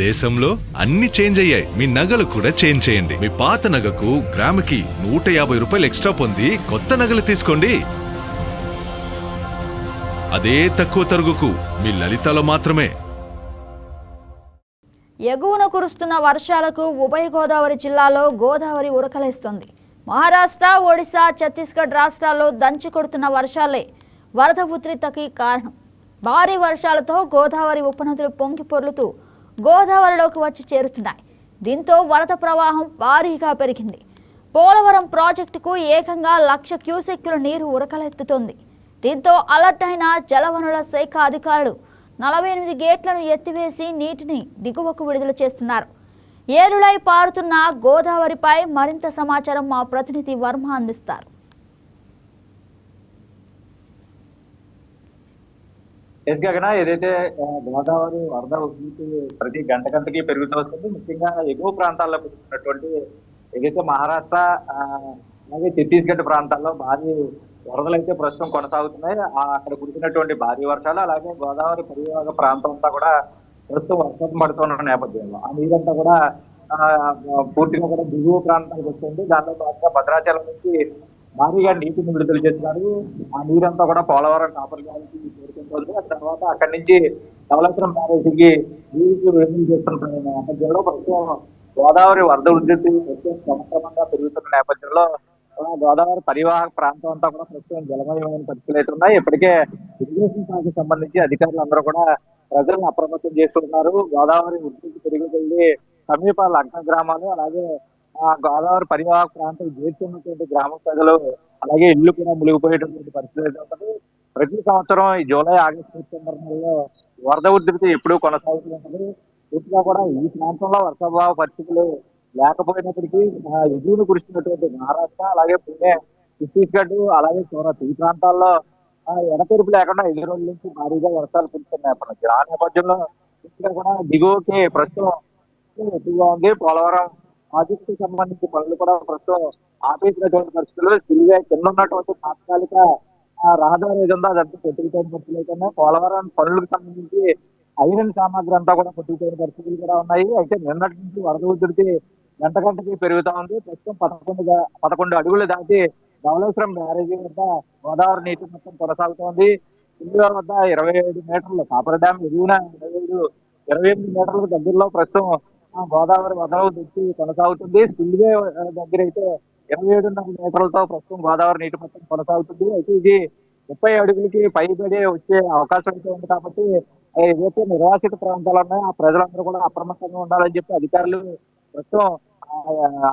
దేశంలో అన్ని చేంజ్ అయ్యాయి, మీ నగలు కూడా చేంజ్ చేయండి. మీ పాత నగకు గ్రాముకి 150 రూపాయలు ఎక్స్ట్రా పొంది కొత్త నగలు తీసుకోండి. అదే తక్కువ తరుగుకు మీ లలితలో మాత్రమే. ఎగువన కురుస్తున్న వర్షాలకు ఉభయ గోదావరి జిల్లాలో గోదావరి ఉరకలేస్తుంది. మహారాష్ట్ర, ఒడిశా, ఛత్తీస్గఢ్ రాష్ట్రాల్లో దంచి కొడుతున్న వర్షాలే వరద ఉధృతికి కారణం. భారీ వర్షాలతో గోదావరి ఉపనదులు పొంగి పొర్లుతూ గోదావరిలోకి వచ్చి చేరుతున్నాయి. దీంతో వరద ప్రవాహం భారీగా పెరిగింది. పోలవరం ప్రాజెక్టుకు ఏకంగా 1,00,000 క్యూసెక్కుల నీరు ఉరకలెత్తుతోంది. దీంతో అలర్ట్ అయిన జలవనరుల శాఖ అధికారులు 48 గేట్లను ఎత్తివేసి నీటిని దిగువకు విడుదల చేస్తున్నారు. ఏరులై పారుతున్న గోదావరిపై మరింత సమాచారం మా ప్రతినిధి వర్మ అందిస్తారు. ఏదైతే గోదావరి వరద ఉధృతి ప్రతి గంటకి పెరుగుతూ వస్తుంది. ముఖ్యంగా ఎగువ ప్రాంతాల్లో పెరుగుతున్నటువంటి ఏదైతే మహారాష్ట్ర అలాగే ఛత్తీస్గఢ్ ప్రాంతాల్లో భారీ వరదలు అయితే ప్రస్తుతం కొనసాగుతున్నాయి. అక్కడ కురిసినటువంటి భారీ వర్షాలు అలాగే గోదావరి పరివాహక ప్రాంతం అంతా కూడా ప్రస్తుతం వర్షం పడుతున్న నేపథ్యంలో ఆ నీరంతా కూడా పూర్తిగా కూడా దిగువ ప్రాంతానికి వస్తుంది. దాంతో పాటుగా భద్రాచలం నుంచి భారీగా నీటిని విడుదల చేస్తున్నారు. ఆ నీరంతా కూడా పోలవరం టాపర్ గారికి చేరుకుంటుంది. ఆ తర్వాత అక్కడి నుంచి ధవళేశ్వరం బ్యారేజీకి నీరు విడుదల చేస్తున్న నేపథ్యంలో ప్రస్తుతం గోదావరి వరద ఉధృతి క్రమక్రమంగా పెరుగుతున్న నేపథ్యంలో గోదావరి పరివాహక ప్రాంతం అంతా కూడా ప్రస్తుతం జలమయమైన పరిస్థితులు అయితే ఉన్నాయి. ఇప్పటికే ఇరిగేషన్ శాఖకు సంబంధించి అధికారులందరూ కూడా ప్రజలను అప్రమత్తం చేస్తున్నారు. గోదావరి ఉధృతి పెరుగుతుంది సమీప లంక గ్రామాలు అలాగే గోదావరి పరివాహక ప్రాంతం చేరుతున్నటువంటి గ్రామ ప్రజలు అలాగే ఇళ్లు కూడా మునిగిపోయేటటువంటి పరిస్థితి అయితే ఉంటుంది. ప్రతి సంవత్సరం ఈ జూలై, ఆగస్టు, సెప్టెంబర్ నెలలో వరద ఉధృతి ఎప్పుడూ కొనసాగుతూ ఉంటుంది. పూర్తిగా కూడా ఈ ప్రాంతంలో వర్షాభావ పరిస్థితులు లేకపోయినప్పటికీ ఎగువను కురుస్తున్నటువంటి మహారాష్ట్ర అలాగే పుణె, ఛత్తీస్గఢ్ అలాగే సూరత్ ఈ ప్రాంతాల్లో ఎడతెరిపి లేకుండా 5 రోజుల నుంచి భారీగా వర్షాలు కురుస్తున్న ఆ నేపథ్యంలో పూర్తిగా కూడా దిగువకి ప్రస్తుతం ఎక్కువగా ఉంది. పోలవరం ప్రాజెక్టు సంబంధించి పనులు కూడా ప్రస్తుతం ఆపేసినటువంటి పరిస్థితుల్లో స్టిల్గా కింద ఉన్నటువంటి తాత్కాలిక రహదారి ఏది ఉందో అదంతా కొట్టుకుపోయిన పరిస్థితులు అయితే పోలవరం పనులకు సంబంధించి ఐరన్ సామాగ్రి అంతా కూడా కొట్టుకుపోయిన పరిస్థితులు కూడా ఉన్నాయి. అయితే నిన్నటి నుంచి వరద ఉధృతి గంటకి పెరుగుతా ఉంది. ప్రస్తుతం 11 అడుగులు దాటి ధవళేశ్వరం బ్యారేజీ వద్ద గోదావరి నీటి మొత్తం కొనసాగుతోంది. ఇందులో వద్ద 27 మీటర్లు, కాపర్ డ్యామ్ ఎగువన 28 మీటర్లకు దగ్గరలో ప్రస్తుతం గోదావరి వరద ఉధృతి కొనసాగుతుంది. స్పిల్వే దగ్గర అయితే 27.5 మీటర్లతో ప్రస్తుతం గోదావరి నీటి మొత్తం కొనసాగుతుంది. అయితే ఇది 30 అడుగులకి పైబడి వచ్చే అవకాశం అయితే ఉంది. కాబట్టి ఏదైతే నిర్వాసిత ప్రాంతాలు ఉన్నాయో ఆ ప్రజలందరూ కూడా అప్రమత్తంగా ఉండాలని చెప్పి అధికారులు ప్రస్తుతం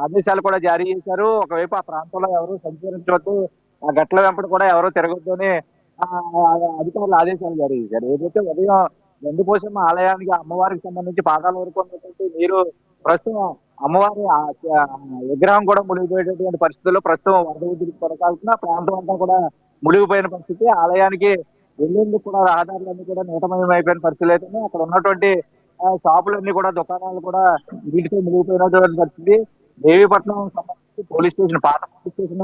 ఆదేశాలు కూడా జారీ చేశారు. ఒకవైపు ఆ ప్రాంతంలో ఎవరు సంచరించవద్దు, ఆ గట్ల వెంపటి కూడా ఎవరు తిరగొద్దు అని అధికారులు ఆదేశాలు జారీ చేశారు. ఏదైతే ఉదయం గండిపోసమ్మ ఆలయానికి అమ్మవారికి సంబంధించి పాదాల వరకు ఉన్నటువంటి నీరు ప్రస్తుతం అమ్మవారి విగ్రహం కూడా మునిగిపోయేటటువంటి పరిస్థితుల్లో ప్రస్తుతం వరద ఉధృతి కొనసాగుతున్న ప్రాంతం అంతా కూడా మునిగిపోయిన పరిస్థితి. ఆలయానికి వెళ్ళేందుకు కూడా రహదారులన్నీ కూడా నీటమయం అయిపోయిన పరిస్థితులు అయితే అక్కడ ఉన్నటువంటి షాపులన్నీ కూడా దుకాణాలు కూడా నీటితో మునిగిపోయినటువంటి పరిస్థితి. దేవీపట్నం సంబంధించి పోలీస్ స్టేషన్, పాత పోలీస్ స్టేషన్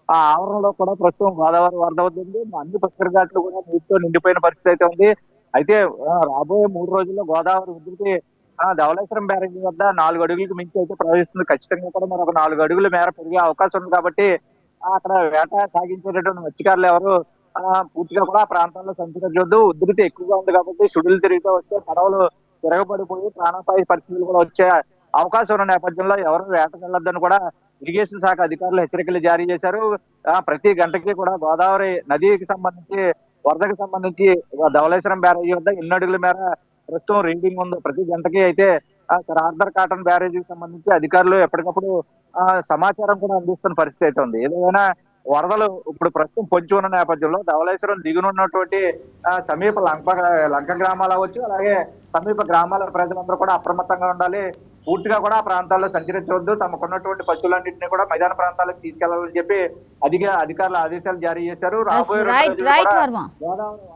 ఆ ఆవరణలో కూడా ప్రస్తుతం గోదావరి వరద అవుతుంది. అన్ని పుష్కర ఘాట్లు కూడా నీటితో నిండిపోయిన పరిస్థితి అయితే ఉంది. అయితే రాబోయే 3 రోజుల్లో గోదావరి ఉధృతి ధవళేశ్వరం బ్యారేజీ వద్ద 4 అడుగులకు మించి అయితే ప్రవహిస్తుంది. ఖచ్చితంగా కూడా మరొక 4 అడుగుల మేర పెరిగే అవకాశం ఉంది. కాబట్టి అక్కడ వేట సాగించేటటువంటి మత్స్యకారులు ఎవరు పూర్తిగా కూడా ఆ ప్రాంతాల్లో సంచరించవద్దు. ఉధృతి ఎక్కువగా ఉంది కాబట్టి సుడులు తిరుగుతూ వస్తే పడవలు తిరగబడిపోయి ప్రాణాపాయ పరిస్థితులు కూడా వచ్చే అవకాశం ఉన్న నేపథ్యంలో ఎవరు వేటకు వెళ్ళొద్దని కూడా ఇరిగేషన్ శాఖ అధికారులు హెచ్చరికలు జారీ చేశారు. ప్రతి గంటకి కూడా గోదావరి నదికి సంబంధించి వరదకు సంబంధించి ధవళేశ్వరం బ్యారేజీ వద్ద 2 అడుగుల మేర ప్రస్తుతం రీడింగ్ ఉంది. ప్రతి గంటకి అయితే రార్దర్ కాటన్ బ్యారేజీకి సంబంధించి అధికారులు ఎప్పటికప్పుడు సమాచారం కూడా అందిస్తున్న పరిస్థితి అయితే ఉంది. ఏదైనా వరదలు ఇప్పుడు ప్రస్తుతం పొంచి ఉన్న నేపథ్యంలో ధవళేశ్వరం దిగునున్నటువంటి సమీప లంక గ్రామాలు అవ్వచ్చు, అలాగే సమీప గ్రామాల ప్రజలందరూ కూడా అప్రమత్తంగా ఉండాలి. పూర్తిగా కూడా ఆ ప్రాంతాల్లో సంచరించవద్దు. తమకున్నటువంటి పశువులన్నింటినీ కూడా మైదాన ప్రాంతాలకు తీసుకెళ్లాలని చెప్పి అధికారులు ఆదేశాలు జారీ చేశారు. రాబోయే గోదావరి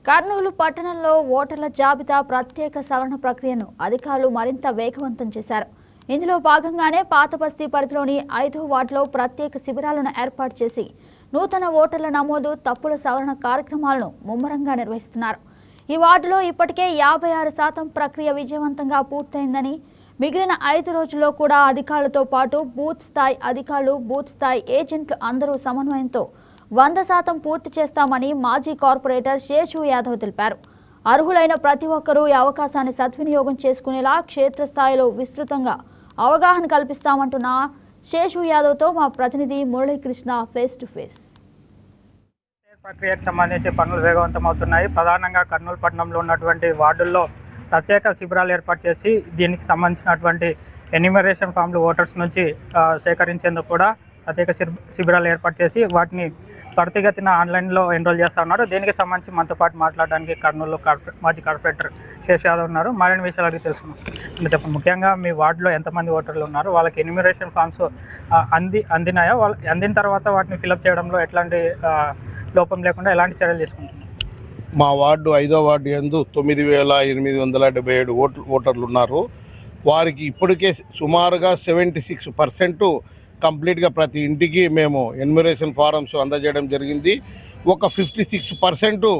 కర్నూలు పట్టణంలో ఓటర్ల జాబితా ప్రత్యేక సవరణ ప్రక్రియను అధికారులు మరింత వేగవంతం చేశారు. ఇందులో భాగంగానే పాతబస్తీ పరిధిలోని 5వ వార్డులో ప్రత్యేక శిబిరాలను ఏర్పాటు చేసి నూతన ఓటర్ల నమోదు, తప్పుల సవరణ కార్యక్రమాలను ముమ్మరంగా నిర్వహిస్తున్నారు. ఈ వార్డులో ఇప్పటికే 56% ప్రక్రియ విజయవంతంగా పూర్తయిందని, మిగిలిన 5 రోజుల్లో కూడా అధికారులతో పాటు బూత్ స్థాయి అధికారులు, బూత్ స్థాయి ఏజెంట్లు అందరూ సమన్వయంతో 100% పూర్తి చేస్తామని మాజీ కార్పొరేటర్ శేషు యాదవ్ తెలిపారు. అర్హులైన ప్రతి ఒక్కరూ ఈ అవకాశాన్ని సద్వినియోగం చేసుకునేలా క్షేత్రస్థాయిలో విస్తృతంగా అవగాహన కల్పిస్తామంటున్న శేషు యాదవ్తో మా ప్రతినిధి మురళీకృష్ణ ఫేస్ టు ఫేస్. ప్రక్రియకు సంబంధించి పనులు వేగవంతమవుతున్నాయి. ప్రధానంగా కర్నూలు పట్టణంలో ఉన్నటువంటి వార్డుల్లో ప్రత్యేక శిబిరాలు ఏర్పాటు చేసి దీనికి సంబంధించినటువంటి ఎన్యూమరేషన్ ఫామ్లు ఓటర్స్ నుంచి సేకరించేందుకు కూడా ప్రత్యేక శిబిరాలు ఏర్పాటు చేసి వాటిని త్వరితగతిన ఆన్లైన్లో ఎన్రోల్ చేస్తూ ఉన్నారు. దీనికి సంబంధించి మనతో పాటు మాట్లాడడానికి కర్నూలు మాజీ కార్పొరేటర్ శేష్ యాదవ్ ఉన్నారు. మరిన్ని విషయాలు అడిగి తెలుసుకున్నాం. చెప్పండి, ముఖ్యంగా మీ వార్డులో ఎంతమంది ఓటర్లు ఉన్నారు, వాళ్ళకి ఎన్యూమరేషన్ ఫామ్స్ అందినాయా, అందిన తర్వాత వాటిని ఫిలప్ చేయడంలో ఎట్లాంటి లోపం లేకుండా ఎలాంటి చర్యలు తీసుకుంటున్నారు? మా వార్డు 5వ వార్డు యందు 9,877 ఓటర్లు ఉన్నారు. వారికి ఇప్పటికే సుమారుగా 76% కంప్లీట్గా ప్రతి ఇంటికి మేము ఎన్యూమరేషన్ ఫారమ్స్ అందజేయడం జరిగింది. ఒక 56%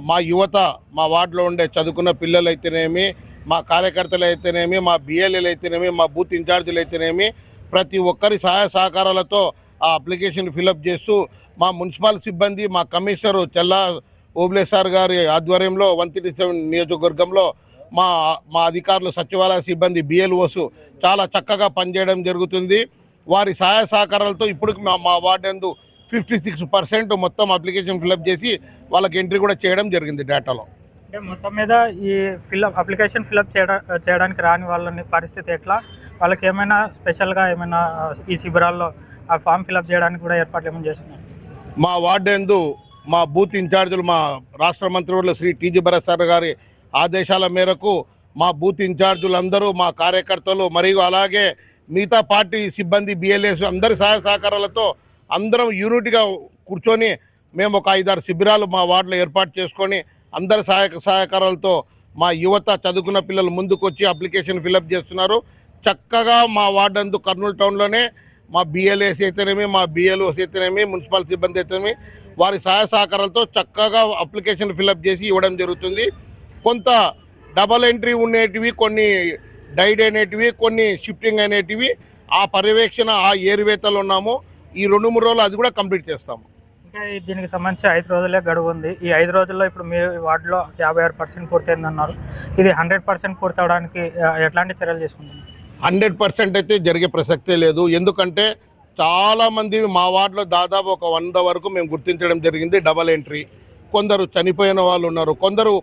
మా యువత, మా వార్డులో ఉండే చదువుకున్న పిల్లలు అయితేనేమి, మా కార్యకర్తలు అయితేనేమి, మా బిఎల్ఏలు అయితేనేమి, మా బూత్ ఇన్ఛార్జీలు అయితేనేమి, ప్రతి ఒక్కరి సహాయ సహకారాలతో ఆ అప్లికేషన్ ఫిలప్ చేస్తూ మా మున్సిపల్ సిబ్బంది, మా కమిషనరు చెల్లా ఓబ్లేసార్ గారి ఆధ్వర్యంలో 137 నియోజకవర్గంలో మా అధికారులు, సచివాలయ సిబ్బంది, బిఎల్ఓస్ చాలా చక్కగా పనిచేయడం జరుగుతుంది. వారి సహాయ సహకారాలతో ఇప్పుడు మా వార్డు యందు 56% మొత్తం అప్లికేషన్ ఫిలప్ చేసి వాళ్ళకి ఎంట్రీ కూడా చేయడం జరిగింది డేటాలో. అంటే మొత్తం మీద ఈ అప్లికేషన్ ఫిలప్ చేయడానికి రాని వాళ్ళని పరిస్థితి ఎట్లా, వాళ్ళకి ఏమైనా స్పెషల్గా ఏమైనా ఈ శిబిరాల్లో ఆ ఫామ్ ఫిలప్ చేయడానికి కూడా ఏర్పాట్లు ఏమైనా చేస్తున్నారు? మా వార్డు యందు మా బూత్ ఇన్ఛార్జీలు, మా రాష్ట్ర మంత్రివర్యులు శ్రీ టీజీ భరత్ సార్ గారి ఆదేశాల మేరకు మా బూత్ ఇన్ఛార్జీలందరూ, మా కార్యకర్తలు మరియు అలాగే మిగతా పార్టీ సిబ్బంది, బిఎల్ఏస్ అందరి సహాయ సహకారాలతో అందరం యూనిట్గా కూర్చొని మేము ఒక 5-6 శిబిరాలు మా వార్డులో ఏర్పాటు చేసుకొని అందరి సహకారాలతో మా యువత, చదువుకున్న పిల్లలు ముందుకు వచ్చి అప్లికేషన్ ఫిలప్ చేస్తున్నారు. చక్కగా మా వార్డు అందు కర్నూలు టౌన్లోనే మా బిఎల్ఏస్ అయితేనేమి, మా బిఎల్ఓస్ అయితేనేమి, మున్సిపల్ సిబ్బంది అయితేనేమి వారి సహాయ సహకారాలతో చక్కగా అప్లికేషన్ ఫిలప్ చేసి ఇవ్వడం జరుగుతుంది. కొంత డబల్ ఎంట్రీ ఉండేటివి, కొన్ని డైడ్ అనేటివి, కొన్ని షిఫ్టింగ్ అనేటివి ఆ పర్యవేక్షణ, ఆ ఏరువేతలు ఉన్నాము. ఈ 2-3 రోజులు అది కూడా కంప్లీట్ చేస్తాము. ఇంకా దీనికి సంబంధించి 5 రోజులే గడువు ఉంది. ఈ 5 రోజుల్లో ఇప్పుడు మీ వార్డులో 56% పూర్తయిందన్నారు. ఇది 100% పూర్తవడానికి ఎట్లాంటి చర్యలు తీసుకుంటున్నారు? 100% అయితే జరిగే ప్రసక్తే లేదు. ఎందుకంటే చాలామంది మా వార్డులో దాదాపు ఒక 100 వరకు మేము గుర్తించడం జరిగింది డబల్ ఎంట్రీ. కొందరు చనిపోయిన వాళ్ళు ఉన్నారు, కొందరు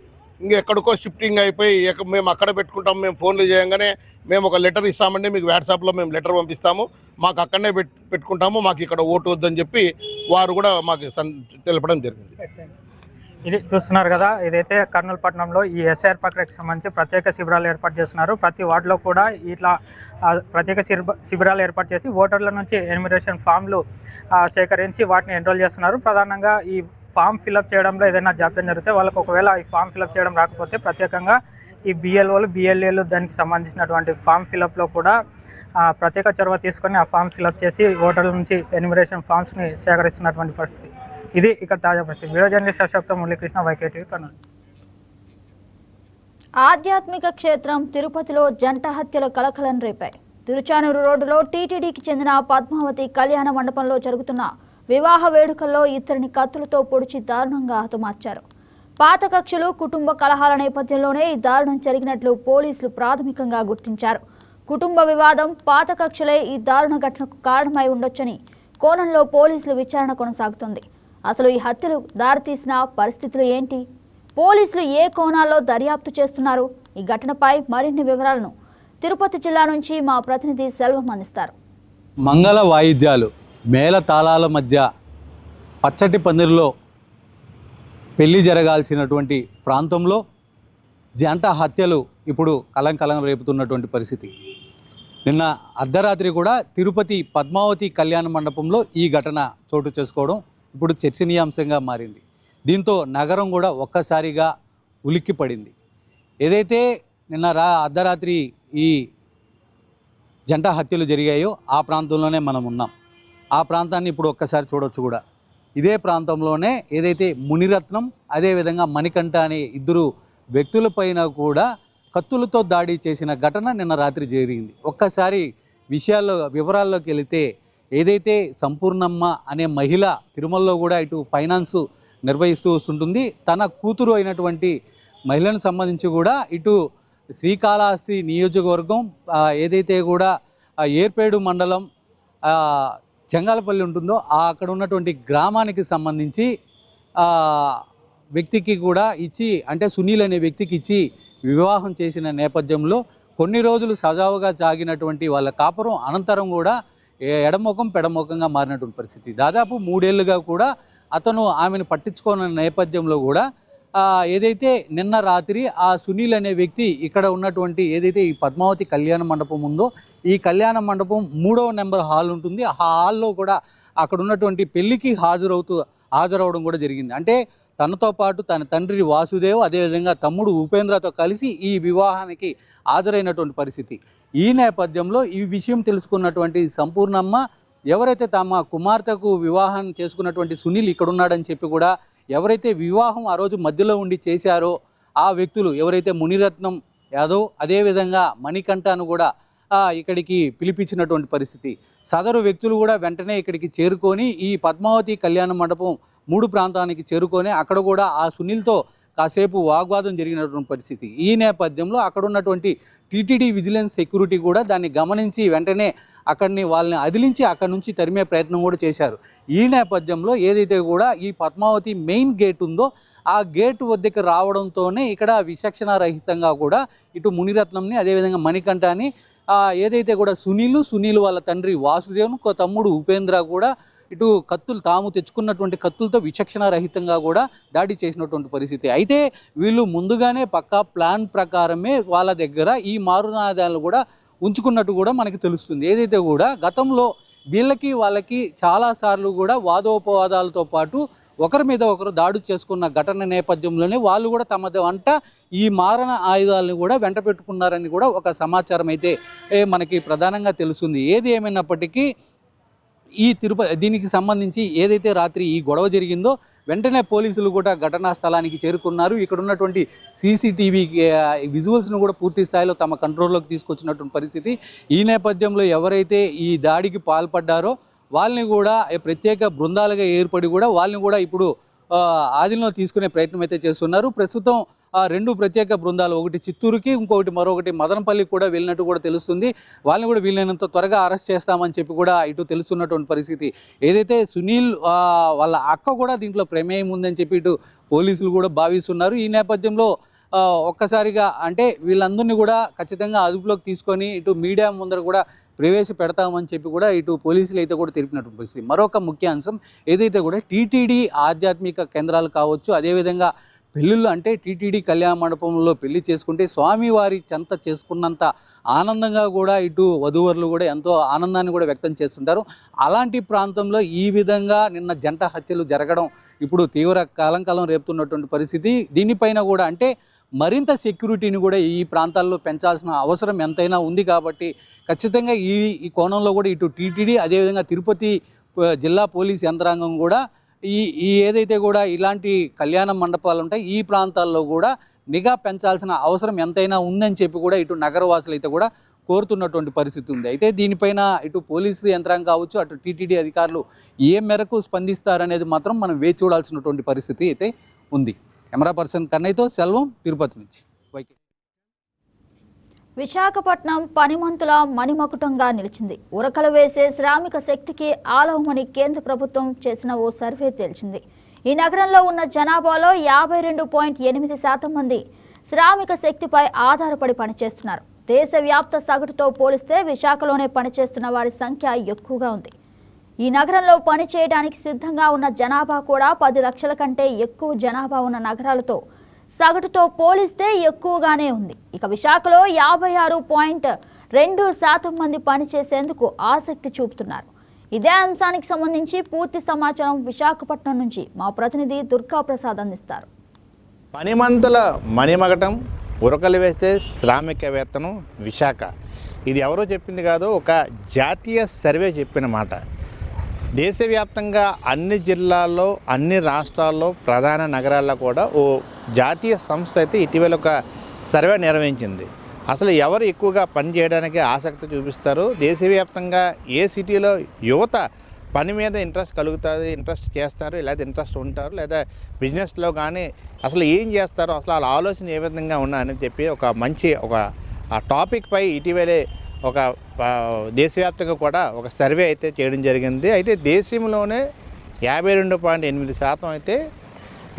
ఇంకెక్కడికో షిఫ్టింగ్ అయిపోయి మేము అక్కడ పెట్టుకుంటాం. మేము ఫోన్లు చేయగానే మేము ఒక లెటర్ ఇస్తామండి, మీకు వాట్సాప్లో మేము లెటర్ పంపిస్తాము, మాకు అక్కడనే పెట్టుకుంటాము, మాకు ఇక్కడ ఓటు వద్దని చెప్పి వారు కూడా మాకు తెలపడం జరిగింది. ఇది చూస్తున్నారు కదా, ఇదైతే కర్నూలు పట్టణంలో ఈ ఎస్ఐఆర్ ప్రక్రియకు సంబంధించి ప్రత్యేక శిబిరాలు ఏర్పాటు చేస్తున్నారు. ప్రతి వార్డులో కూడా ఇట్లా ప్రత్యేక శిబిరాలు ఏర్పాటు చేసి ఓటర్ల నుంచి ఎన్యూమరేషన్ ఫామ్లు సేకరించి వాటిని ఎన్రోల్ చేస్తున్నారు. ప్రధానంగా ఈ ఫామ్ ఫిలప్ చేయడంలో ఏదైనా జాప్యం జరిగితే వాళ్ళకి, ఒకవేళ ఈ ఫామ్ ఫిలప్ చేయడం రాకపోతే ప్రత్యేకంగా ఈ బిఎల్ఓలు, బిఎల్ఏలు దానికి సంబంధించినటువంటి ఫామ్ ఫిలప్లో కూడా ప్రత్యేక చొరవ తీసుకొని ఆ ఫామ్ ఫిలప్ చేసి ఓటర్ల నుంచి ఎన్యూమరేషన్ ఫామ్స్ని సేకరిస్తున్నటువంటి పరిస్థితి. ఇది ఇక్కడ తాజా పరిస్థితి. వీడియో జర్నలిస్ట్ అశోక్తో మురళీకృష్ణ, వైకేటీవీ, కర్నూలు. ఆధ్యాత్మిక క్షేత్రం తిరుపతిలో జంట హత్యలు కలకలం రేపాయి. తిరుచానూరు రోడ్డులో టీటీడీకి చెందిన పద్మావతి కళ్యాణ మండపంలో జరుగుతున్న వివాహ వేడుకల్లో ఇద్దరిని కత్తులతో పొడిచి దారుణంగా హతమార్చారు. పాత కక్షలు, కుటుంబ కలహాల నేపథ్యంలోనే ఈ దారుణం జరిగినట్లు పోలీసులు ప్రాథమికంగా గుర్తించారు. కుటుంబ వివాదం, పాత కక్షలే ఈ దారుణ ఘటనకు కారణమై ఉండొచ్చని కోణంలో పోలీసులు విచారణ కొనసాగుతోంది. అసలు ఈ హత్యలు దారితీసిన పరిస్థితులు ఏంటి, పోలీసులు ఏ కోణాల్లో దర్యాప్తు చేస్తున్నారు, ఈ ఘటనపై మరిన్ని వివరాలను తిరుపతి జిల్లా నుంచి మా ప్రతినిధి సెల్వం అందిస్తారు. మంగళ వాయిద్యాలు, మేళ తాళాల మధ్య పచ్చటి పందిరిలో పెళ్లి జరగాల్సినటువంటి ప్రాంతంలో జంట హత్యలు ఇప్పుడు కలంకలం రేపుతున్నటువంటి పరిస్థితి. నిన్న అర్ధరాత్రి కూడా తిరుపతి పద్మావతి కళ్యాణ మండపంలో ఈ ఘటన చోటు చేసుకోవడం ఇప్పుడు చర్చనీయాంశంగా మారింది. దీంతో నగరం కూడా ఒక్కసారిగా ఉలిక్కిపడింది. ఏదైతే నిన్న అర్ధరాత్రి ఈ జంట హత్యలు జరిగాయో ఆ ప్రాంతంలోనే మనం ఉన్నాం. ఆ ప్రాంతాన్ని ఇప్పుడు ఒక్కసారి చూడొచ్చు కూడా. ఇదే ప్రాంతంలోనే ఏదైతే మునిరత్నం అదేవిధంగా మణికంఠ అనే ఇద్దరు వ్యక్తులపైన కూడా కత్తులతో దాడి చేసిన ఘటన నిన్న రాత్రి జరిగింది. ఒక్కసారి వివరాల్లోకి వెళితే ఏదైతే సంపూర్ణమ్మ అనే మహిళ తిరుమలలో కూడా ఇటు ఫైనాన్స్ నిర్వహిస్తూ వస్తుంటుంది. తన కూతురు అయినటువంటి మహిళను సంబంధించి కూడా ఇటు శ్రీకాళహస్తి నియోజకవర్గం ఏదైతే కూడా ఏర్పేడు మండలం చెంగాలపల్లి ఉంటుందో అక్కడ ఉన్నటువంటి గ్రామానికి సంబంధించి వ్యక్తికి కూడా ఇచ్చి, అంటే సునీల్ అనే వ్యక్తికి ఇచ్చి వివాహం చేసిన నేపథ్యంలో కొన్ని రోజులు సజావుగా సాగినటువంటి వాళ్ళ కాపురం అనంతరం కూడా ఎడమొఖం పెడమొఖంగా మారినటువంటి పరిస్థితి. దాదాపు 3 ఏళ్లుగా కూడా అతను ఆమెను పట్టించుకున్న నేపథ్యంలో కూడా ఏదైతే నిన్న రాత్రి ఆ సునీల్ అనే వ్యక్తి ఇక్కడ ఉన్నటువంటి ఏదైతే ఈ పద్మావతి కళ్యాణ మండపం ఉందో ఈ కళ్యాణ మండపం 3వ నెంబర్ హాల్ ఉంటుంది. ఆ హాల్లో కూడా అక్కడ ఉన్నటువంటి పెళ్లికి హాజరవడం కూడా జరిగింది. అంటే తనతో పాటు తన తండ్రి వాసుదేవ్ అదేవిధంగా తమ్ముడు ఉపేంద్రతో కలిసి ఈ వివాహానికి హాజరైనటువంటి పరిస్థితి. ఈ నేపథ్యంలో ఈ విషయం తెలుసుకున్నటువంటి సంపూర్ణమ్మ ఎవరైతే తమ కుమార్తెకు వివాహం చేసుకున్నటువంటి సునీల్ ఇక్కడ ఉన్నాడని చెప్పి కూడా ఎవరైతే వివాహం ఆ రోజు మధ్యలో ఉండి చేశారో ఆ వ్యక్తులు ఎవరైతే మునిరత్నం యాదవ్ అదేవిధంగా మణికంఠను కూడా ఇక్కడికి పిలిపించినటువంటి పరిస్థితి. సదరు వ్యక్తులు కూడా వెంటనే ఇక్కడికి చేరుకొని ఈ పద్మావతి కళ్యాణ మండపం 3 ప్రాంతానికి చేరుకొని అక్కడ కూడా ఆ సునీల్తో కాసేపు వాగ్వాదం జరిగినటువంటి పరిస్థితి. ఈ నేపథ్యంలో అక్కడ ఉన్నటువంటి టీటీడీ విజిలెన్స్ సెక్యూరిటీ కూడా దాన్ని గమనించి వెంటనే వాళ్ళని అదిలించి అక్కడి నుంచి తరిమే ప్రయత్నం కూడా చేశారు. ఈ నేపథ్యంలో ఏదైతే కూడా ఈ పద్మావతి మెయిన్ గేట్ ఉందో ఆ గేటు వద్దకు రావడంతోనే ఇక్కడ విచక్షణ రహితంగా కూడా ఇటు మునిరత్నంని అదేవిధంగా మణికంఠని ఏదైతే కూడా సునీల్ వాళ్ళ తండ్రి వాసుదేవ్ను తమ్ముడు ఉపేంద్ర కూడా ఇటు తాము తెచ్చుకున్నటువంటి కత్తులతో విచక్షణ రహితంగా కూడా దాడి చేసినటువంటి పరిస్థితి. అయితే వీళ్ళు ముందుగానే పక్కా ప్లాన్ ప్రకారమే వాళ్ళ దగ్గర ఈ మారునాదాలను కూడా ఉంచుకున్నట్టు కూడా మనకి తెలుస్తుంది. ఏదైతే కూడా గతంలో వాళ్ళకి చాలాసార్లు కూడా వాదోపవాదాలతో పాటు ఒకరి మీద ఒకరు దాడి చేసుకున్న ఘటన నేపథ్యంలోనే వాళ్ళు కూడా తమ వంట ఈ మారణ ఆయుధాలను కూడా వెంట పెట్టుకున్నారని కూడా ఒక సమాచారం అయితే మనకి ప్రధానంగా తెలుస్తుంది. ఏది ఏమైనప్పటికీ ఈ దీనికి సంబంధించి ఏదైతే రాత్రి ఈ గొడవ జరిగిందో వెంటనే పోలీసులు కూడా ఘటనా స్థలానికి చేరుకున్నారు. ఇక్కడ ఉన్నటువంటి సీసీటీవీ విజువల్స్ను కూడా పూర్తి స్థాయిలో తమ కంట్రోల్లోకి తీసుకొచ్చినటువంటి పరిస్థితి. ఈ నేపథ్యంలో ఎవరైతే ఈ దాడికి పాల్పడ్డారో వాళ్ళని కూడా ప్రత్యేక బృందాలుగా ఏర్పడి కూడా వాళ్ళని కూడా ఇప్పుడు ఆధీనంలో తీసుకునే ప్రయత్నం అయితే చేస్తున్నారు. ప్రస్తుతం 2 ప్రత్యేక బృందాలు, ఒకటి చిత్తూరుకి మరొకటి మదనపల్లికి కూడా వెళ్ళినట్టు కూడా తెలుస్తుంది. వాళ్ళని కూడా వీలైనంత త్వరగా అరెస్ట్ చేస్తామని చెప్పి కూడా ఇటు తెలుస్తున్నటువంటి పరిస్థితి. ఏదైతే సునీల్ వాళ్ళ అక్క కూడా దీంట్లో ప్రమేయం ఉందని చెప్పి ఇటు పోలీసులు కూడా భావిస్తున్నారు. ఈ నేపథ్యంలో ఒక్కసారిగా అంటే వీళ్ళందరినీ కూడా ఖచ్చితంగా అదుపులోకి తీసుకొని ఇటు మీడియా ముందర కూడా ప్రవేశపెడతామని చెప్పి కూడా ఇటు పోలీసులు అయితే కూడా తెలిపినటువంటి పరిస్థితి. మరొక ముఖ్య అంశం ఏదైతే కూడా టీటీడీ ఆధ్యాత్మిక కేంద్రాలు కావచ్చు, అదేవిధంగా పెళ్ళిళ్ళు అంటే టీటీడీ కళ్యాణ మండపంలో పెళ్లి చేసుకుంటే స్వామివారి చెంత చేసుకున్నంత ఆనందంగా కూడా ఇటు వధూవరులు కూడా ఎంతో ఆనందాన్ని కూడా వ్యక్తం చేస్తుంటారు. అలాంటి ప్రాంతంలో ఈ విధంగా నిన్న జంట హత్యలు జరగడం ఇప్పుడు తీవ్ర కలంకలం రేపుతున్నటువంటి పరిస్థితి. దీనిపైన కూడా అంటే మరింత సెక్యూరిటీని కూడా ఈ ప్రాంతాల్లో పెంచాల్సిన అవసరం ఎంతైనా ఉంది. కాబట్టి ఖచ్చితంగా ఈ కోణంలో కూడా ఇటు టీటీడీ అదేవిధంగా తిరుపతి జిల్లా పోలీస్ యంత్రాంగం కూడా ఈ ఏదైతే కూడా ఇలాంటి కళ్యాణ మండపాలు ఉంటాయి ఈ ప్రాంతాల్లో కూడా నిఘా పెంచాల్సిన అవసరం ఎంతైనా ఉందని చెప్పి కూడా ఇటు నగరవాసులు అయితే కూడా కోరుతున్నటువంటి పరిస్థితి ఉంది. అయితే దీనిపైన ఇటు పోలీసు యంత్రాంగం కావచ్చు, అటు టీటీడీ అధికారులు ఏ మేరకు స్పందిస్తారనేది మాత్రం మనం వేచి చూడాల్సినటువంటి పరిస్థితి అయితే ఉంది. కెమెరా పర్సన్ కన్నయ్యతో సెల్వం, తిరుపతి నుంచి. విశాఖపట్నం పనిమంతుల మణిమకుటంగా నిలిచింది. ఉరకలు వేసే శ్రామిక శక్తికి ఆలవమని కేంద్ర ప్రభుత్వం చేసిన ఓ సర్వే తేల్చింది. ఈ నగరంలో ఉన్న జనాభాలో 52.8% మంది శ్రామిక శక్తిపై ఆధారపడి పనిచేస్తున్నారు. దేశవ్యాప్త సగటుతో పోలిస్తే విశాఖలోనే పనిచేస్తున్న వారి సంఖ్య ఎక్కువగా ఉంది. ఈ నగరంలో పనిచేయడానికి సిద్ధంగా ఉన్న జనాభా కూడా 10 లక్షల కంటే ఎక్కువ జనాభా ఉన్న నగరాలతో సగటుతో పోలిస్తే ఎక్కువగానే ఉంది. ఇక విశాఖలో 56.2% మంది పనిచేసేందుకు ఆసక్తి చూపుతున్నారు. ఇదే అంశానికి సంబంధించి పూర్తి సమాచారం విశాఖపట్నం నుంచి మా ప్రతినిధి దుర్గా ప్రసాద్ అందిస్తారు. పనిమంతుల మణిమగటం ఉరకలు వేస్తే శ్రామికవేత్తనం విశాఖ. ఇది ఎవరో చెప్పింది కాదు, ఒక జాతీయ సర్వే చెప్పిన మాట. దేశవ్యాప్తంగా అన్ని జిల్లాల్లో అన్ని రాష్ట్రాల్లో ప్రధాన నగరాల్లో కూడా ఓ జాతీయ సంస్థ అయితే ఇటీవల ఒక సర్వే నిర్వహించింది. అసలు ఎవరు ఎక్కువగా పని చేయడానికి ఆసక్తి చూపిస్తారు, దేశవ్యాప్తంగా ఏ సిటీలో యువత పని మీద ఇంట్రెస్ట్ కలుగుతుంది, ఇంట్రెస్ట్ చేస్తారు, లేదా ఇంట్రెస్ట్ ఉంటారు, లేదా బిజినెస్లో కానీ అసలు ఏం చేస్తారో, అసలు వాళ్ళ ఆలోచన ఏ విధంగా ఉన్నాయని చెప్పి ఒక మంచి ఆ టాపిక్పై ఇటీవలే ఒక దేశవ్యాప్తంగా కూడా ఒక సర్వే అయితే చేయడం జరిగింది. అయితే దేశంలోనే 52.8% అయితే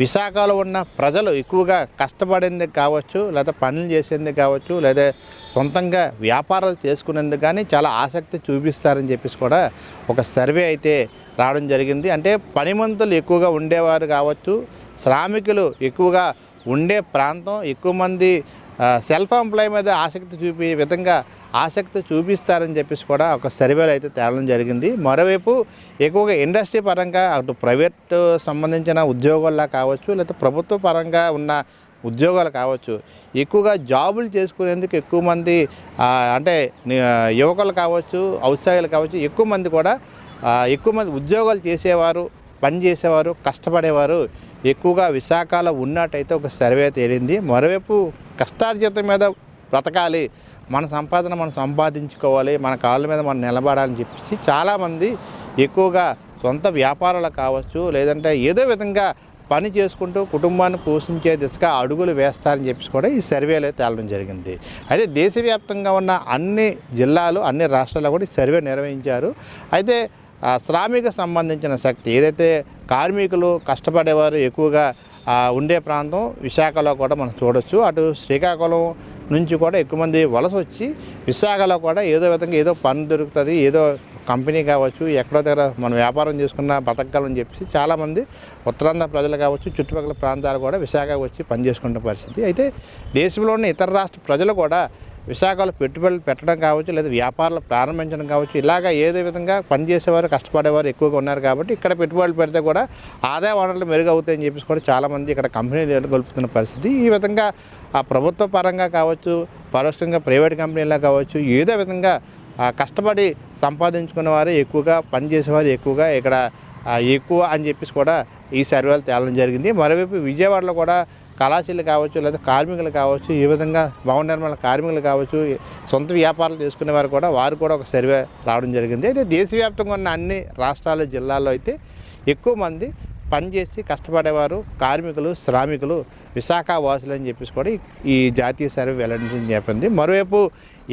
విశాఖలో ఉన్న ప్రజలు ఎక్కువగా కష్టపడేందుకు కావచ్చు, లేదా పనులు చేసేందుకు కావచ్చు, లేదా సొంతంగా వ్యాపారాలు చేసుకునేందుకు కానీ చాలా ఆసక్తి చూపిస్తారని చెప్పేసి కూడా ఒక సర్వే అయితే రావడం జరిగింది. అంటే పనిమంతులు ఎక్కువగా ఉండేవారు కావచ్చు, శ్రామికులు ఎక్కువగా ఉండే ప్రాంతం, ఎక్కువ మంది సెల్ఫ్ ఎంప్లాయ్ మీద ఆసక్తి చూపిస్తారని చెప్పేసి కూడా ఒక సర్వేలో అయితే తేలడం జరిగింది. మరోవైపు ఎక్కువగా ఇండస్ట్రీ పరంగా అటు ప్రైవేట్ సంబంధించిన ఉద్యోగాల్లో కావచ్చు, లేకపోతే ప్రభుత్వ పరంగా ఉన్న ఉద్యోగాలు కావచ్చు, ఎక్కువగా జాబులు చేసుకునేందుకు ఎక్కువ మంది అంటే యువకులు కావచ్చు, ఔత్సాహికులు కావచ్చు, ఎక్కువ మంది ఉద్యోగాలు చేసేవారు, పని చేసేవారు, కష్టపడేవారు ఎక్కువగా విశాఖలో ఉన్నట్టయితే ఒక సర్వే తేలింది. మరోవైపు కష్టార్జితం మీద బ్రతకాలి, మన సంపాదన మనం సంపాదించుకోవాలి, మన కాళ్ళ మీద మనం నిలబడాలని చెప్పేసి చాలామంది ఎక్కువగా సొంత వ్యాపారాలు కావచ్చు, లేదంటే ఏదో విధంగా పని చేసుకుంటూ కుటుంబాన్ని పోషించే దిశగా అడుగులు వేస్తారని చెప్పేసి కూడా ఈ సర్వేలో తేలడం జరిగింది. అయితే దేశవ్యాప్తంగా ఉన్న అన్ని జిల్లాలు, అన్ని రాష్ట్రాల్లో కూడా ఈ సర్వే నిర్వహించారు. అయితే శ్రామిక సంబంధించిన శక్తి ఏదైతే కార్మికులు కష్టపడేవారు ఎక్కువగా ఉండే ప్రాంతం విశాఖలో కూడా మనం చూడొచ్చు. అటు శ్రీకాకుళం నుంచి కూడా ఎక్కువ మంది వలస వచ్చి విశాఖలో కూడా ఏదో విధంగా ఏదో పని దొరుకుతుంది, ఏదో కంపెనీ కావచ్చు, ఎక్కడో దగ్గర మనం వ్యాపారం చేసుకున్న బతకాలని చెప్పేసి చాలామంది ఉత్తరాంధ్ర ప్రజలు కావచ్చు, చుట్టుపక్కల ప్రాంతాలు కూడా విశాఖ వచ్చి పనిచేసుకునే పరిస్థితి. అయితే దేశంలోని ఇతర రాష్ట్ర ప్రజలు కూడా విశాఖలో పెట్టుబడులు పెట్టడం కావచ్చు, లేదా వ్యాపారాలు ప్రారంభించడం కావచ్చు, ఇలాగ ఏదో విధంగా పనిచేసేవారు, కష్టపడేవారు ఎక్కువగా ఉన్నారు కాబట్టి ఇక్కడ పెట్టుబడులు పెడితే కూడా ఆదాయ వనరులు మెరుగవుతాయని చెప్పేసి కూడా చాలామంది ఇక్కడ కంపెనీలు గొలుపుతున్న పరిస్థితి. ఈ విధంగా ప్రభుత్వ పరంగా కావచ్చు, పరోక్షంగా ప్రైవేట్ కంపెనీలా కావచ్చు, ఏదో విధంగా కష్టపడి సంపాదించుకున్న వారు ఎక్కువగా, పనిచేసేవారు ఎక్కువగా ఇక్కడ ఎక్కువ అని చెప్పేసి కూడా ఈ సర్వేలు తేలడం జరిగింది. మరోవైపు విజయవాడలో కూడా కళాశాలలు కావచ్చు, లేదా కార్మికులు కావచ్చు, ఈ విధంగా భవన నిర్మాణ కార్మికులు కావచ్చు, సొంత వ్యాపారాలు చేసుకునేవారు కూడా వారు కూడా ఒక సర్వే రావడం జరిగింది. అయితే దేశవ్యాప్తంగా ఉన్న అన్ని రాష్ట్రాలు, జిల్లాల్లో అయితే ఎక్కువ మంది పనిచేసి కష్టపడేవారు, కార్మికులు, శ్రామికులు విశాఖ వాసులు అని చెప్పేసి కూడా ఈ జాతీయ సర్వే వెల్లడించింది చెప్పింది. మరోవైపు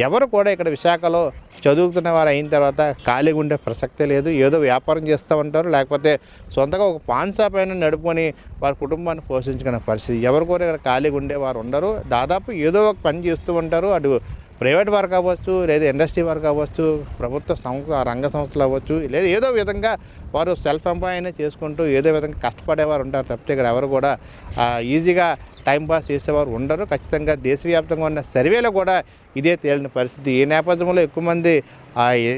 ఎవరు కూడా ఇక్కడ విశాఖలో చదువుతున్న వారు అయిన తర్వాత ఖాళీగా ఉండే ప్రసక్తే లేదు. ఏదో వ్యాపారం చేస్తూ ఉంటారు, లేకపోతే సొంతగా ఒక పాన్ షాప్ అయినా నడుపుకొని వారి కుటుంబాన్ని పోషించుకునే పరిస్థితి. ఎవరు కూడా ఇక్కడ ఖాళీగా ఉండేవారు ఉండరు. దాదాపు ఏదో ఒక పని చేస్తూ ఉంటారు. అటు ప్రైవేట్ వారు కావచ్చు, లేదా ఇండస్ట్రీ వారు కావచ్చు, ప్రభుత్వ రంగ సంస్థలు అవ్వచ్చు, లేదా ఏదో విధంగా వారు సెల్ఫ్ ఎంప్లాయ్ అయినా చేసుకుంటూ ఏదో విధంగా కష్టపడేవారు ఉంటారు తప్పితే ఇక్కడ ఎవరు కూడా ఈజీగా టైంపాస్ చేసేవారు ఉండరు. ఖచ్చితంగా దేశవ్యాప్తంగా ఉన్న సర్వేలో కూడా ఇదే తేలిన పరిస్థితి. ఈ నేపథ్యంలో ఎక్కువ మంది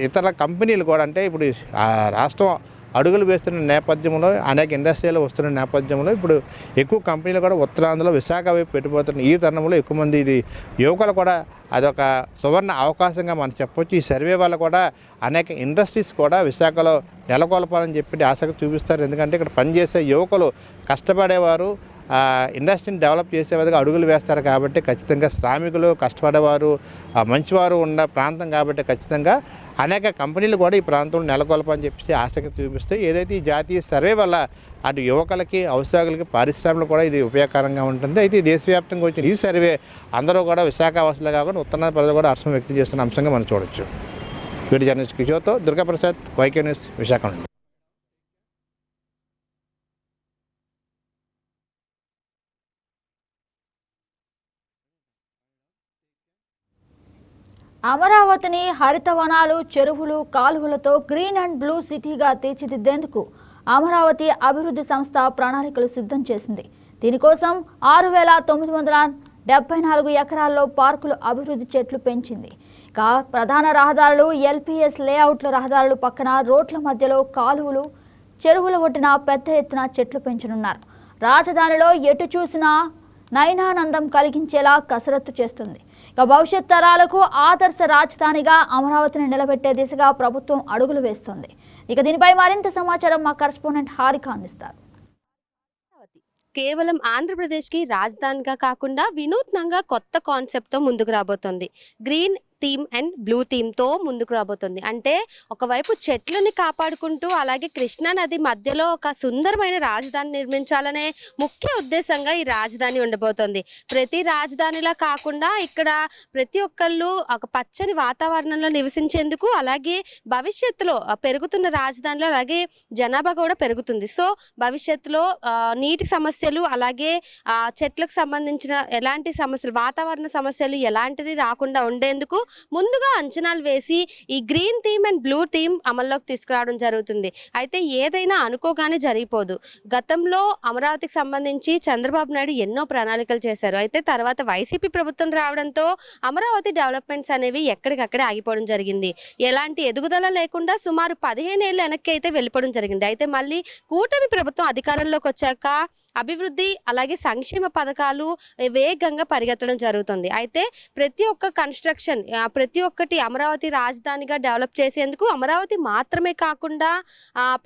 ఇతర కంపెనీలు కూడా, అంటే ఇప్పుడు రాష్ట్రం అడుగులు వేస్తున్న నేపథ్యంలో, అనేక ఇండస్ట్రీలు వస్తున్న నేపథ్యంలో ఇప్పుడు ఎక్కువ కంపెనీలు కూడా ఉత్తరాంధ్రలో విశాఖ వైపు పెట్టుబడుతున్న ఈ తరుణంలో ఎక్కువ మంది ఇది యువకులు కూడా అదొక సువర్ణ అవకాశంగా మనం చెప్పొచ్చు. ఈ సర్వే వల్ల కూడా అనేక ఇండస్ట్రీస్ కూడా విశాఖలో నెలకొల్పాలని చెప్పి ఆసక్తి చూపిస్తారు. ఎందుకంటే ఇక్కడ పనిచేసే యువకులు కష్టపడేవారు, ఇండస్ట్రీని డెవలప్ చేసే విధంగా అడుగులు వేస్తారు కాబట్టి ఖచ్చితంగా శ్రామికులు, కష్టపడేవారు, మంచివారు ఉన్న ప్రాంతం కాబట్టి ఖచ్చితంగా అనేక కంపెనీలు కూడా ఈ ప్రాంతంలో నెలకొల్పని చెప్పేసి ఆసక్తి చూపిస్తాయి. ఏదైతే ఈ జాతీయ సర్వే వల్ల అటు యువకులకి, ఔత్సాహికులకి, పారిశ్రామికలకు కూడా ఇది ఉపయోగకరంగా ఉంటుంది. అయితే దేశవ్యాప్తంగా వచ్చిన ఈ సర్వే అందరూ కూడా విశాఖ వాసులే కాకుండా ఉత్తరాంధ్ర ప్రజలు కూడా హర్షం వ్యక్తం చేస్తున్న అంశంగా మనం చూడొచ్చు. వీడియో జర్నలిస్ట్ కిషోర్తో దుర్గాప్రసాద్, వైకే న్యూస్, విశాఖ నుండి. అమరావతిని హరితవనాలు, చెరువులు, కాలువలతో గ్రీన్ అండ్ బ్లూ సిటీగా తీర్చిదిద్దేందుకు అమరావతి అభివృద్ధి సంస్థ ప్రణాళికలు సిద్ధం చేసింది. దీనికోసం 6,974 ఎకరాల్లో పార్కులు, అభివృద్ధి చెట్లు పెంచింది. ప్రధాన రహదారులు, ఎల్పీఎస్ లేఅవుట్ల రహదారులు పక్కన రోడ్ల మధ్యలో కాలువలు, చెరువుల ఒడ్డున పెద్ద ఎత్తున చెట్లు పెంచనున్నారు. రాజధానిలో ఎటు చూసినా నయనానందం కలిగించేలా కసరత్తు చేస్తుంది. భవిష్యత్ తరాలకు ఆదర్శ రాజధానిగా అమరావతిని నిలబెట్టే దిశగా ప్రభుత్వం అడుగులు వేస్తుంది. దీనిపై మరింత సమాచారం మా కరెస్పాండెంట్ హారిక అందిస్తారు. కేవలం ఆంధ్రప్రదేశ్కి రాజధానిగా కాకుండా వినూత్నంగా కొత్త కాన్సెప్ట్తో ముందుకు రాబోతోంది. గ్రీన్ థీమ్ అండ్ బ్లూ థీమ్తో ముందుకు రాబోతుంది. అంటే ఒకవైపు చెట్లని కాపాడుకుంటూ అలాగే కృష్ణా నది మధ్యలో ఒక సుందరమైన రాజధాని నిర్మించాలనే ముఖ్య ఉద్దేశంగా ఈ రాజధాని ఉండబోతోంది. ప్రతి రాజధానిలా కాకుండా ఇక్కడ ప్రతి ఒక్కళ్ళు ఒక పచ్చని వాతావరణంలో నివసించేందుకు, అలాగే భవిష్యత్తులో పెరుగుతున్న రాజధానిలో అలాగే జనాభా కూడా పెరుగుతుంది. సో భవిష్యత్తులో నీటి సమస్యలు, అలాగే చెట్లకు సంబంధించిన ఎలాంటి సమస్యలు, వాతావరణ సమస్యలు ఎలాంటిది రాకుండా ఉండేందుకు ముందుగా అంచనాలు వేసి ఈ green theme and blue theme అమల్లోకి తీసుకురావడం జరుగుతుంది. అయితే ఏదైనా అనుకోగానే జరిగిపోదు. గతంలో అమరావతికి సంబంధించి చంద్రబాబు నాయుడు ఎన్నో ప్రణాళికలు చేశారు. అయితే తర్వాత వైసీపీ ప్రభుత్వం రావడంతో అమరావతి డెవలప్మెంట్స్ అనేవి ఎక్కడికక్కడే ఆగిపోవడం జరిగింది. ఎలాంటి ఎదుగుదల లేకుండా సుమారు 15 ఏళ్ళ వెనక్కి అయితే వెళ్ళిపోవడం జరిగింది. అయితే మళ్ళీ కూటమి ప్రభుత్వం అధికారంలోకి వచ్చాక అభివృద్ధి అలాగే సంక్షేమ పథకాలు వేగంగా పరిగెత్తడం జరుగుతుంది. అయితే ప్రతి ఒక్క కన్స్ట్రక్షన్, ప్రతి ఒక్కటి అమరావతి రాజధానిగా డెవలప్ చేసేందుకు అమరావతి మాత్రమే కాకుండా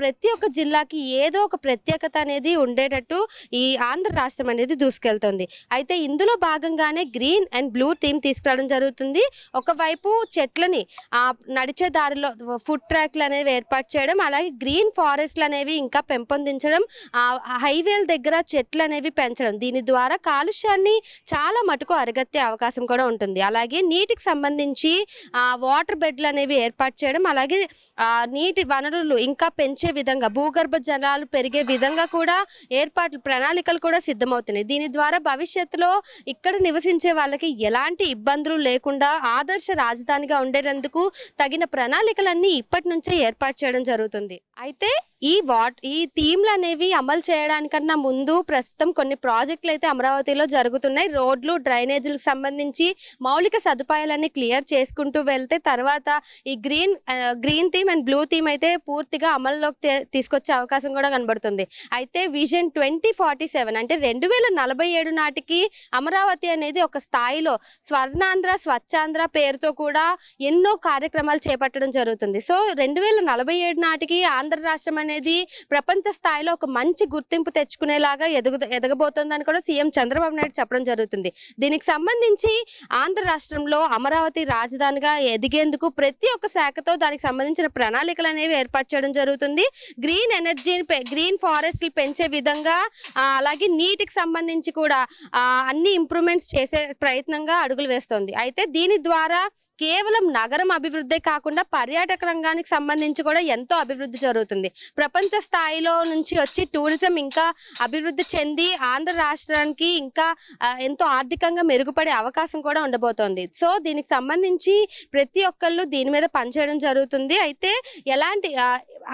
ప్రతి ఒక్క జిల్లాకి ఏదో ఒక ప్రత్యేకత అనేది ఉండేటట్టు ఈ ఆంధ్ర రాష్ట్రం అనేది దూసుకెళ్తుంది. అయితే ఇందులో భాగంగానే గ్రీన్ అండ్ బ్లూ థీమ్ తీసుకురావడం జరుగుతుంది. ఒకవైపు చెట్లని నడిచే దారిలో ఫుడ్ ట్రాక్లు అనేవి ఏర్పాటు చేయడం, అలాగే గ్రీన్ ఫారెస్ట్లు అనేవి ఇంకా పెంపొందించడం, హైవేల దగ్గర చెట్లు అనేవి పెంచడం. దీని ద్వారా కాలుష్యాన్ని చాలా మటుకు అరిగట్టే అవకాశం కూడా ఉంటుంది. అలాగే నీటికి సంబంధించి వాటర్ బెడ్లు అనేవి ఏర్పాటు చేయడం, అలాగే నీటి వనరులు ఇంకా పెంచే విధంగా, భూగర్భ జలాలు పెరిగే విధంగా కూడా ప్రణాళికలు కూడా సిద్ధమవుతున్నాయి. దీని ద్వారా భవిష్యత్తులో ఇక్కడ నివసించే వాళ్ళకి ఎలాంటి ఇబ్బందులు లేకుండా ఆదర్శ రాజధానిగా ఉండేందుకు తగిన ప్రణాళికలన్నీ ఇప్పటి నుంచే ఏర్పాటు చేయడం జరుగుతుంది. అయితే ఈ థీమ్లు అనేవి అమలు చేయడానికన్నా ముందు ప్రస్తుతం కొన్ని ప్రాజెక్టులు అయితే అమరావతిలో జరుగుతున్నాయి. రోడ్లు, డ్రైనేజీలకు సంబంధించి మౌలిక సదుపాయాలన్నీ క్లియర్ చేసుకుంటూ వెళ్తే తర్వాత ఈ green theme and blue theme అయితే పూర్తిగా అమల్లోకి తీసుకొచ్చే అవకాశం కూడా కనబడుతుంది. అయితే విజన్ 2047 అంటే 2047 నాటికి అమరావతి అనేది ఒక స్థాయిలో స్వర్ణాంధ్ర, స్వచ్ఛాంధ్ర పేరుతో కూడా ఎన్నో కార్యక్రమాలు చేపట్టడం జరుగుతుంది. సో 2047 నాటికి ఆంధ్ర రాష్ట్రం అనేది ప్రపంచ స్థాయిలో ఒక మంచి గుర్తింపు తెచ్చుకునేలాగా ఎదగబోతోందని కూడా సీఎం చంద్రబాబు నాయుడు చెప్పడం జరుగుతుంది. దీనికి సంబంధించి ఆంధ్ర రాష్ట్రంలో అమరావతి రాజధానిగా ఎదిగేందుకు ప్రతి ఒక్క శాఖతో దానికి సంబంధించిన ప్రణాళికలు అనేవి ఏర్పాటు చేయడం జరుగుతుంది. గ్రీన్ ఎనర్జీని, గ్రీన్ ఫారెస్ట్లు పెంచే విధంగా, అలాగే నీటికి సంబంధించి కూడా అన్ని ఇంప్రూవ్మెంట్స్ చేసే ప్రయత్నంగా అడుగులు వేస్తోంది. అయితే దీని ద్వారా కేవలం నగరం అభివృద్ధే కాకుండా పర్యాటక రంగానికి సంబంధించి కూడా ఎంతో అభివృద్ధి జరుగుతుంది. ప్రపంచ స్థాయిలో నుంచి వచ్చి టూరిజం ఇంకా అభివృద్ధి చెంది ఆంధ్ర రాష్ట్రానికి ఇంకా ఎంతో ఆర్థికంగా మెరుగుపడే అవకాశం కూడా ఉండబోతోంది. సో దీనికి సంబంధించి ప్రతి ఒక్కళ్ళు దీని మీద పనిచేయడం జరుగుతుంది. అయితే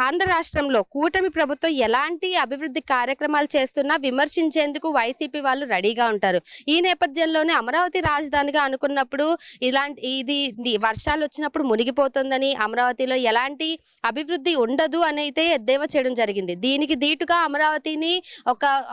ఆంధ్ర రాష్ట్రంలో కూటమి ప్రభుత్వం ఎలాంటి అభివృద్ధి కార్యక్రమాలు చేస్తున్నా విమర్శించేందుకు వైసీపీ వాళ్ళు రెడీగా ఉంటారు. ఈ నేపథ్యంలోనే అమరావతి రాజధానిగా అనుకున్నప్పుడు ఇది వర్షాలు వచ్చినప్పుడు మునిగిపోతుందని, అమరావతిలో ఎలాంటి అభివృద్ధి ఉండదు అని అయితే ఎద్దేవా చేయడం జరిగింది. దీనికి దీటుగా అమరావతిని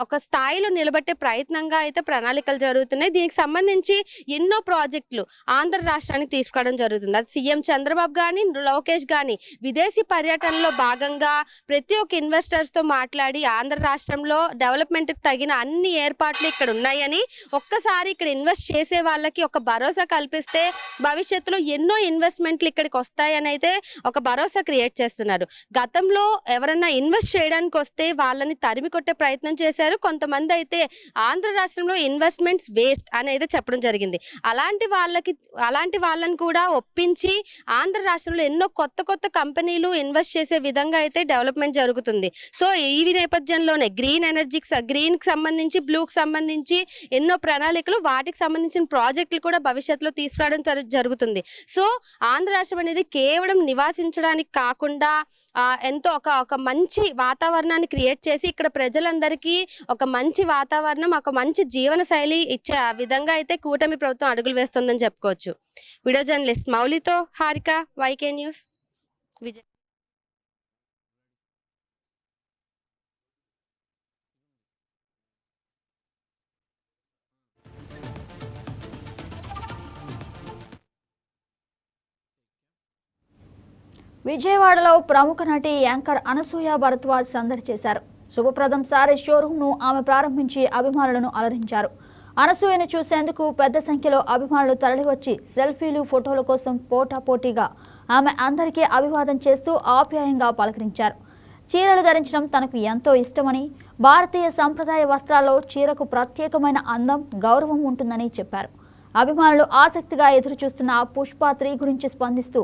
ఒక స్థాయిలో నిలబెట్టే ప్రయత్నంగా అయితే ప్రణాళికలు జరుగుతున్నాయి. దీనికి సంబంధించి ఎన్నో ప్రాజెక్టులు ఆంధ్ర రాష్ట్రానికి తీసుకోవడం జరుగుతుంది. అది సీఎం చంద్రబాబు కానీ, లోకేష్ కానీ విదేశీ పర్యటనలో భాగంగా ప్రతి ఒక్క ఇన్వెస్టర్స్తో మాట్లాడి ఆంధ్ర రాష్ట్రంలో డెవలప్మెంట్కి తగిన అన్ని ఏర్పాట్లు ఇక్కడ ఉన్నాయని, ఒక్కసారి ఇక్కడ ఇన్వెస్ట్ చేసే వాళ్ళకి ఒక భరోసా కల్పిస్తే భవిష్యత్తులో ఎన్నో ఇన్వెస్ట్మెంట్లు ఇక్కడికి వస్తాయని అయితే ఒక భరోసా క్రియేట్ చేస్తున్నారు. గతంలో ఎవరన్నా ఇన్వెస్ట్ చేయడానికి వస్తే వాళ్ళని తరిమి కొట్టే ప్రయత్నం చేశారు. కొంతమంది అయితే ఆంధ్ర రాష్ట్రంలో ఇన్వెస్ట్మెంట్స్ వేస్ట్ అని అయితే చెప్పడం జరిగింది. అలాంటి వాళ్ళని కూడా ఒప్పించి ఆంధ్ర రాష్ట్రంలో ఎన్నో కొత్త కంపెనీలు ఇన్వెస్ట్ చేసే విధంగా విధంగా అయితే డెవలప్మెంట్ జరుగుతుంది. సో ఈ నేపథ్యంలోనే గ్రీన్కి సంబంధించి, బ్లూకి సంబంధించి ఎన్నో ప్రణాళికలు, వాటికి సంబంధించిన ప్రాజెక్టులు కూడా భవిష్యత్తులో తీసుకురావడం జరుగుతుంది. సో ఆంధ్ర రాష్ట్రం అనేది కేవలం నివాసించడానికి కాకుండా ఎంతో ఒక మంచి వాతావరణాన్ని క్రియేట్ చేసి ఇక్కడ ప్రజలందరికీ ఒక మంచి వాతావరణం, ఒక మంచి జీవన శైలి ఇచ్చే విధంగా అయితే కూటమి ప్రభుత్వం అడుగులు వేస్తుందని చెప్పుకోవచ్చు. వీడియో జర్నలిస్ట్ మౌలితో హారిక, వైకే న్యూస్, విజయ్. విజయవాడలో ప్రముఖ నటి యాంకర్ అనసూయ భరద్వాజ్ సందడి చేశారు. శుభప్రదం సారీ షోరూమ్ను ఆమె ప్రారంభించి అభిమానులను అలరించారు. అనసూయను చూసేందుకు పెద్ద సంఖ్యలో అభిమానులు తరలివచ్చి సెల్ఫీలు, ఫోటోల కోసం పోటాపోటీగా ఆమె అందరికీ అభివాదం చేస్తూ ఆప్యాయంగా పలకరించారు. చీరలు ధరించడం తనకు ఎంతో ఇష్టమని, భారతీయ సంప్రదాయ వస్త్రాల్లో చీరకు ప్రత్యేకమైన అందం, గౌరవం ఉంటుందని చెప్పారు. అభిమానులు ఆసక్తిగా ఎదురుచూస్తున్న పుష్ప 3 గురించి స్పందిస్తూ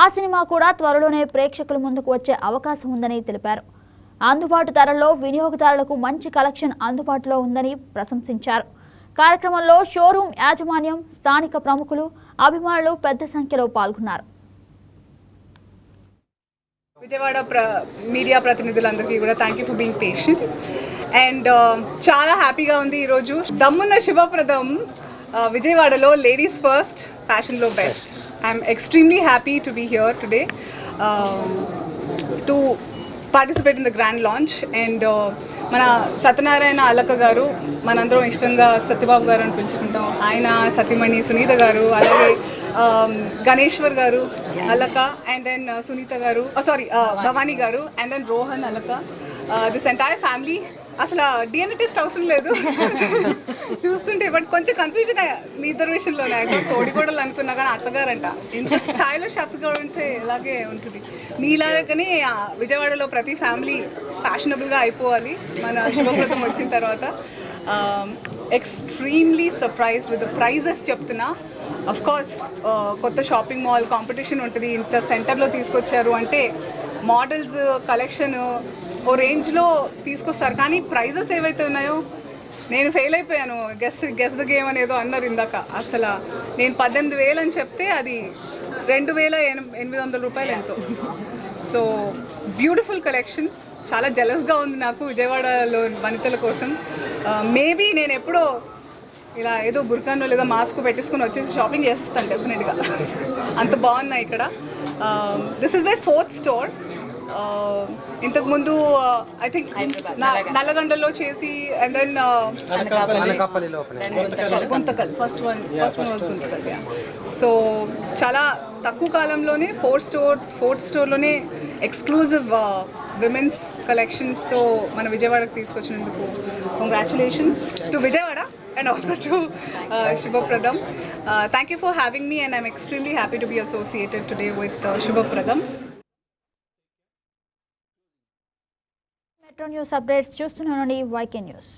ఆ సినిమా కూడా త్వరలోనే ప్రేక్షకుల ముందుకు వచ్చే అవకాశం ఉందని తెలిపారు. అందుబాటు ధరల్లో వినియోగదారులకు మంచి కలెక్షన్ అందుబాటులో ఉందని ప్రశంసించారు. కార్యక్రమంలో షోరూమ్ యాజమాన్యం, స్థానిక ప్రముఖులు, అభిమానులు పెద్ద సంఖ్యలో పాల్గొన్నారు. విజయవాడ మీడియా ప్రతినిధులందరికీ కూడా thank you for being patient. And చాలా హ్యాపీగా ఉంది ఈరోజు. దమ్మున్న శుభప్రదం విజయవాడలో లేడీస్ ఫస్ట్, ఫ్యాషన్లో best. I'm extremely happy to be here today to participate in the grand launch. And మన సత్యనారాయణ అలక గారు, మనందరం ఇష్టంగా సత్యబాబు గారు అని పిలుచుకుంటాం, ఆయన సతీమణి సునీత గారు, అలాగే గణేశ్వర్ గారు అలక, అండ్ దెన్ సునీత గారు, భవానీ గారు, and then Rohan Alaka, this entire family. అసలు డిఎన్ఏ టెస్ట్ అవసరం లేదు చూస్తుంటే, బట్ కొంచెం కన్ఫ్యూజన్ మీ ఇద్దరు విషయంలోనే. తోడికోడలు అనుకున్నా కానీ అత్తగారంట. ఇంత స్టైలిష్ అత్తగారు ఉంటే ఇలాగే ఉంటుంది. మీలాగనే విజయవాడలో ప్రతి ఫ్యామిలీ ఫ్యాషనబుల్గా అయిపోవాలి మన శుభప్రదం వచ్చిన తర్వాత. Extremely surprised with the prizes చెప్తున్నా. అఫ్ కోర్స్ కొత్త షాపింగ్ మాల్ కాంపిటీషన్ ఉంటుంది, ఇంత సెంటర్లో తీసుకొచ్చారు అంటే మోడల్స్, కలెక్షన్ ఓ రేంజ్లో తీసుకొస్తారు. కానీ ప్రైజెస్ ఏవైతే ఉన్నాయో నేను ఫెయిల్ అయిపోయాను. గెస్ ద గేమ్ అనేదో అన్నారు ఇందాక. అసలు నేను 18,000 అని చెప్తే అది 2,800 రూపాయలు ఎంతో. So beautiful collections. చాలా జెలస్గా ఉంది నాకు విజయవాడలో వనితల కోసం. మేబీ నేను ఎప్పుడో ఇలా ఏదో బుర్కానో లేదా మాస్క్ పెట్టేసుకొని వచ్చేసి షాపింగ్ చేసేస్తాను డెఫినెట్గా. అంత బాగున్నాయి ఇక్కడ. This is the 4th store. ఇంతకుముందు ఐ థింక్ నల్లగొండలో చేసి, and then Guntakal, first one was Guntakal. So చాలా తక్కువ కాలంలోనే 4th స్టోర్లోనే ఎక్స్క్లూజివ్ విమెన్స్ కలెక్షన్స్తో మన విజయవాడకు తీసుకొచ్చినందుకు congratulations to Vijayawada and also to Shubhapradam. Thank you for having me, and I'm extremely happy to be associated today with Shubhapradam. Metro News updates చూస్తూనే ఉండండి YK News.